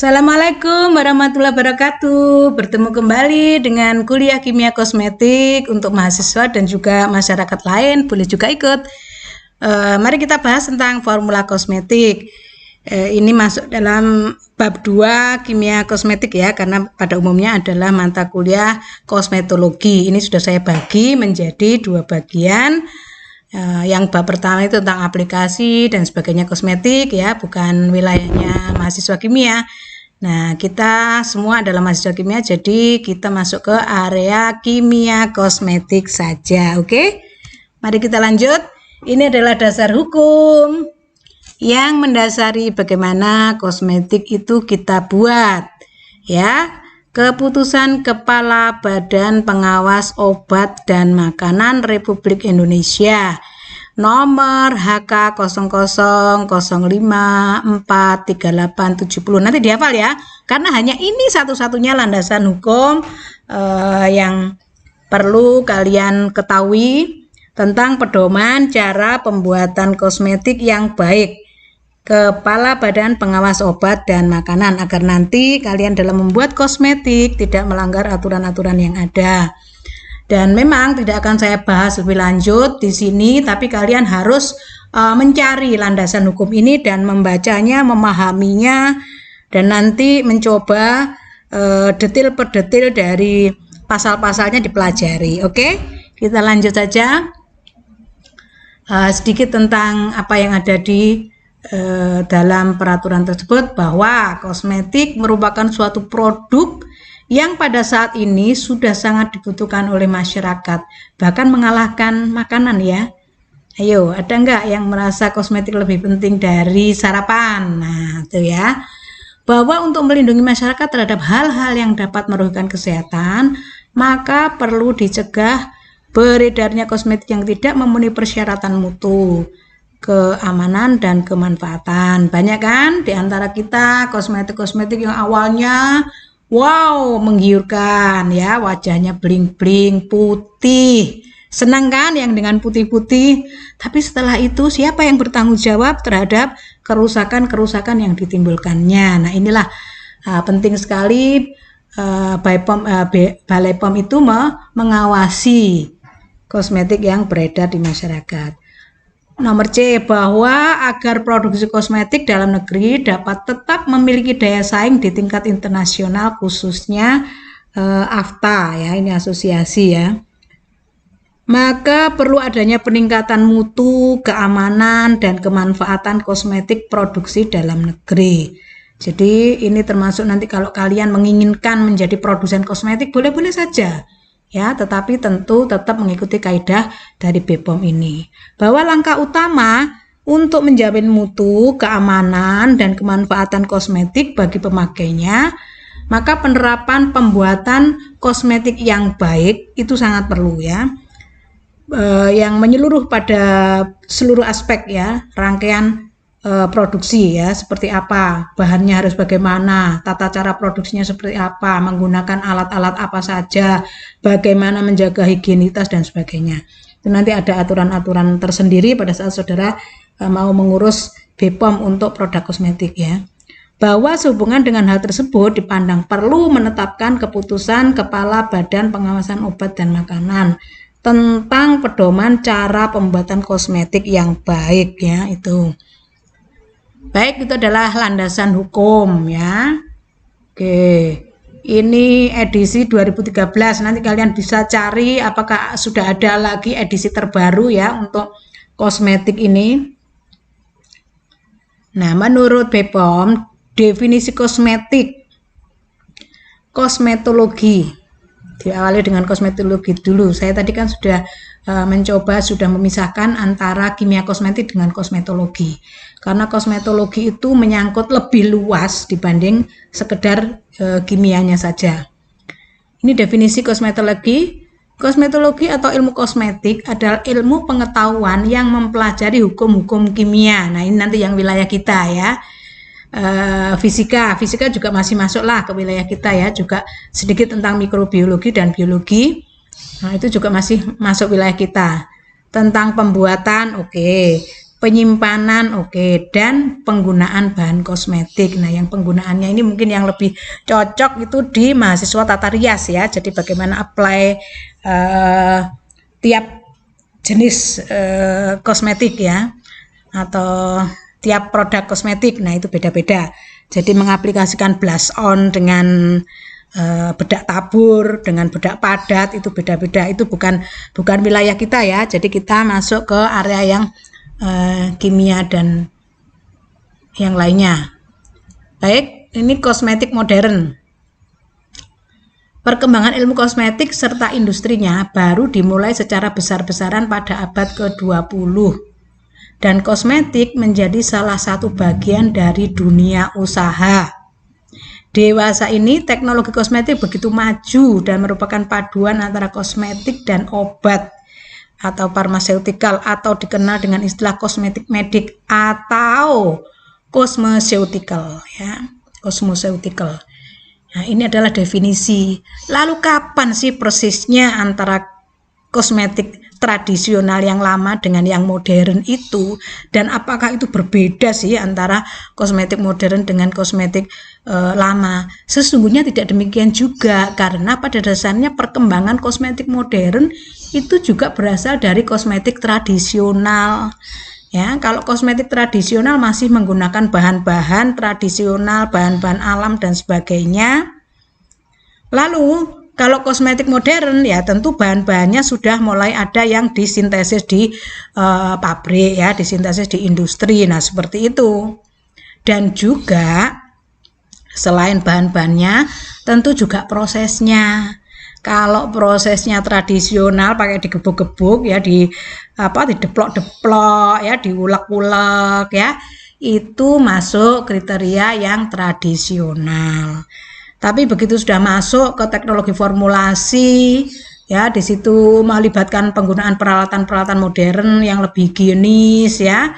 Assalamualaikum warahmatullahi wabarakatuh. Bertemu kembali dengan kuliah kimia kosmetik untuk mahasiswa dan juga masyarakat lain, boleh juga ikut. Mari kita bahas tentang formula kosmetik. Ini masuk dalam bab 2 kimia kosmetik ya, karena pada umumnya adalah mata kuliah kosmetologi. Ini sudah saya bagi menjadi 2 bagian. Yang bab pertama itu tentang aplikasi dan sebagainya kosmetik ya, bukan wilayahnya mahasiswa kimia. Nah, kita semua adalah mahasiswa kimia, jadi kita masuk ke area kimia kosmetik saja. Oke? Mari kita lanjut. Ini adalah dasar hukum yang mendasari bagaimana kosmetik itu kita buat ya. Keputusan Kepala Badan Pengawas Obat dan Makanan Republik Indonesia nomor HK 0005438870. Nanti dihafal ya, karena hanya ini satu-satunya landasan hukum yang perlu kalian ketahui tentang pedoman cara pembuatan kosmetik yang baik. Kepala Badan Pengawas Obat dan Makanan, agar nanti kalian dalam membuat kosmetik tidak melanggar aturan-aturan yang ada. Dan memang tidak akan saya bahas lebih lanjut di sini, tapi kalian harus mencari landasan hukum ini dan membacanya, memahaminya, dan nanti mencoba detail per detail dari pasal-pasalnya dipelajari. Oke, kita lanjut saja. Sedikit tentang apa yang ada di dalam peraturan tersebut, bahwa kosmetik merupakan suatu produk yang pada saat ini sudah sangat dibutuhkan oleh masyarakat, bahkan mengalahkan makanan ya. Ayo, ada enggak yang merasa kosmetik lebih penting dari sarapan? Nah, itu ya. Bahwa untuk melindungi masyarakat terhadap hal-hal yang dapat merugikan kesehatan, maka perlu dicegah beredarnya kosmetik yang tidak memenuhi persyaratan mutu, keamanan dan kemanfaatan. Banyak kan di antara kita kosmetik-kosmetik yang awalnya wow menggiurkan ya, wajahnya bling-bling putih, senang kan yang dengan putih-putih, tapi setelah itu siapa yang bertanggung jawab terhadap kerusakan-kerusakan yang ditimbulkannya? Nah, inilah penting sekali Balai POM itu mengawasi kosmetik yang beredar di masyarakat. Nomor C, bahwa agar produksi kosmetik dalam negeri dapat tetap memiliki daya saing di tingkat internasional, khususnya AFTA ya, ini asosiasi ya, maka perlu adanya peningkatan mutu, keamanan, dan kemanfaatan kosmetik produksi dalam negeri. Jadi ini termasuk nanti kalau kalian menginginkan menjadi produsen kosmetik, boleh-boleh saja ya, tetapi tentu tetap mengikuti kaidah dari BPOM ini, bahwa langkah utama untuk menjamin mutu, keamanan, dan kemanfaatan kosmetik bagi pemakainya, maka penerapan pembuatan kosmetik yang baik itu sangat perlu ya, yang menyeluruh pada seluruh aspek ya, rangkaian produksi ya, seperti apa, bahannya harus bagaimana, tata cara produksinya seperti apa, menggunakan alat-alat apa saja, bagaimana menjaga higienitas dan sebagainya. Itu nanti ada aturan-aturan tersendiri pada saat saudara mau mengurus BPOM untuk produk kosmetik ya. Bahwa sehubungan dengan hal tersebut dipandang perlu menetapkan keputusan Kepala Badan Pengawasan Obat dan Makanan tentang pedoman cara pembuatan kosmetik yang baik ya, itu. Baik, itu adalah landasan hukum ya. Oke, ini edisi 2013. Nanti kalian bisa cari apakah sudah ada lagi edisi terbaru ya untuk kosmetik ini. Nah, menurut BPOM, definisi kosmetik, kosmetologi, diawali dengan kosmetologi dulu. Saya tadi kan sudah sudah memisahkan antara kimia kosmetik dengan kosmetologi, karena kosmetologi itu menyangkut lebih luas dibanding sekedar kimianya saja. Ini definisi kosmetologi. Kosmetologi atau ilmu kosmetik adalah ilmu pengetahuan yang mempelajari hukum-hukum kimia. Nah, ini nanti yang wilayah kita ya. Fisika juga masih masuklah ke wilayah kita ya, juga sedikit tentang mikrobiologi dan biologi. Nah, itu juga masih masuk wilayah kita. Tentang pembuatan, oke. penyimpanan, oke, dan penggunaan bahan kosmetik. Nah, yang penggunaannya ini mungkin yang lebih cocok itu di mahasiswa tata rias ya. Jadi bagaimana apply tiap jenis kosmetik ya, atau tiap produk kosmetik. Nah, itu beda-beda. Jadi mengaplikasikan blush on dengan bedak tabur dengan bedak padat itu beda-beda, itu bukan wilayah kita ya. Jadi kita masuk ke area yang kimia dan yang lainnya. Baik, ini kosmetik modern. Perkembangan ilmu kosmetik serta industrinya baru dimulai secara besar-besaran pada abad ke-20 dan kosmetik menjadi salah satu bagian dari dunia usaha. Dewasa ini teknologi kosmetik begitu maju dan merupakan paduan antara kosmetik dan obat atau pharmaceutical, atau dikenal dengan istilah kosmetik medik atau cosmeceutical ya, cosmeceutical. Nah, ini adalah definisi. Lalu kapan sih persisnya antara kosmetik tradisional yang lama dengan yang modern itu, dan apakah itu berbeda sih antara kosmetik modern dengan kosmetik lama? Sesungguhnya tidak demikian juga, karena pada dasarnya perkembangan kosmetik modern itu juga berasal dari kosmetik tradisional. Ya, kalau kosmetik tradisional masih menggunakan bahan-bahan tradisional, bahan-bahan alam dan sebagainya. Lalu kalau kosmetik modern ya tentu bahan-bahannya sudah mulai ada yang disintesis di pabrik ya, disintesis di industri. Nah, seperti itu. Dan juga selain bahan-bahannya tentu juga prosesnya. Kalau prosesnya tradisional pakai digebuk-gebuk ya, dideplok-deplok ya, diulek-ulek ya, itu masuk kriteria yang tradisional. Tapi begitu sudah masuk ke teknologi formulasi ya, di situ melibatkan penggunaan peralatan-peralatan modern yang lebih higienis ya.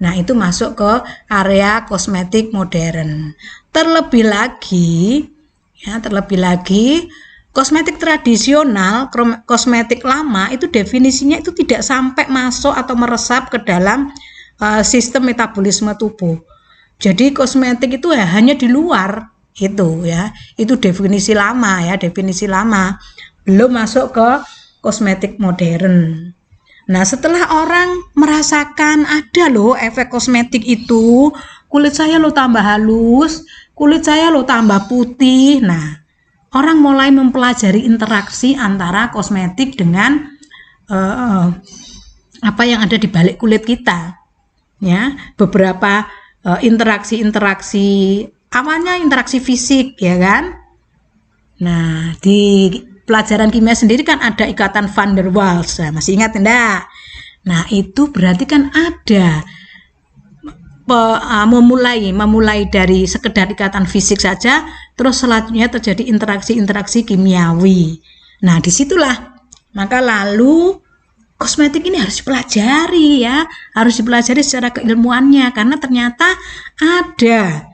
Nah, itu masuk ke area kosmetik modern. Terlebih lagi kosmetik tradisional, kosmetik lama itu definisinya itu tidak sampai masuk atau meresap ke dalam sistem metabolisme tubuh. Jadi kosmetik itu ya hanya di luar itu ya, itu definisi lama ya, definisi lama, belum masuk ke kosmetik modern. Nah, setelah orang merasakan ada loh efek kosmetik itu, kulit saya lo tambah halus, kulit saya lo tambah putih. Nah, orang mulai mempelajari interaksi antara kosmetik dengan apa yang ada di balik kulit kita ya. Beberapa interaksi awalnya interaksi fisik ya kan. Nah, di pelajaran kimia sendiri kan ada ikatan van der Waals. Nah, masih ingat enggak? Nah, itu berarti kan ada memulai dari sekedar ikatan fisik saja, terus selanjutnya terjadi interaksi kimiawi. Nah, disitulah maka lalu kosmetik ini harus dipelajari ya, harus dipelajari secara keilmuannya, karena ternyata ada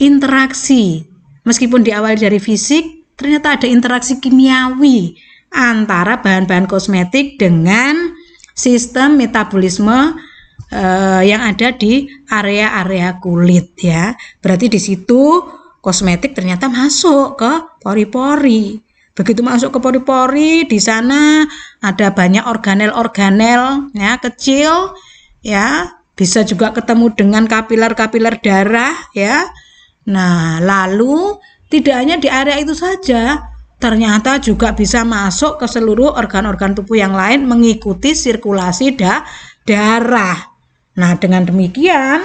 interaksi, meskipun diawali dari fisik, ternyata ada interaksi kimiawi antara bahan-bahan kosmetik dengan sistem metabolisme yang ada di area-area kulit ya. Berarti di situ kosmetik ternyata masuk ke pori-pori. Begitu masuk ke pori-pori, di sana ada banyak organel-organel ya, kecil ya, bisa juga ketemu dengan kapiler-kapiler darah ya. Nah, lalu tidak hanya di area itu saja, ternyata juga bisa masuk ke seluruh organ-organ tubuh yang lain mengikuti sirkulasi darah. Nah, dengan demikian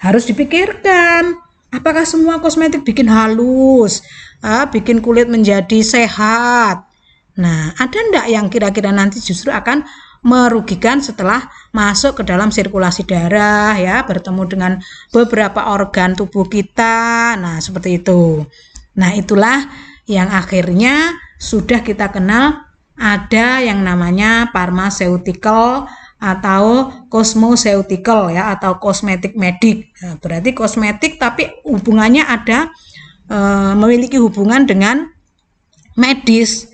harus dipikirkan, apakah semua kosmetik bikin halus, bikin kulit menjadi sehat. Nah, ada enggak yang kira-kira nanti justru akan merugikan setelah masuk ke dalam sirkulasi darah ya, bertemu dengan beberapa organ tubuh kita. Nah, seperti itu. Nah, itulah yang akhirnya sudah kita kenal ada yang namanya pharmaceutical atau cosmeceutical ya, atau kosmetik medik. Nah, berarti kosmetik tapi hubungannya ada memiliki hubungan dengan medis.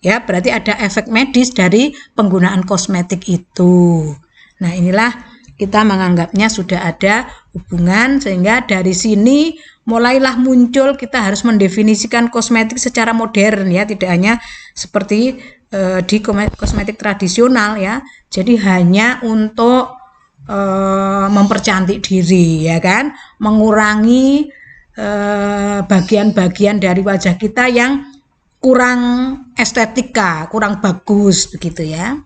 Ya, berarti ada efek medis dari penggunaan kosmetik itu. Nah, inilah kita menganggapnya sudah ada hubungan, sehingga dari sini mulailah muncul kita harus mendefinisikan kosmetik secara modern ya, tidak hanya seperti di kosmetik tradisional ya. Jadi hanya untuk mempercantik diri ya kan, mengurangi bagian-bagian dari wajah kita yang kurang estetika, kurang bagus begitu ya.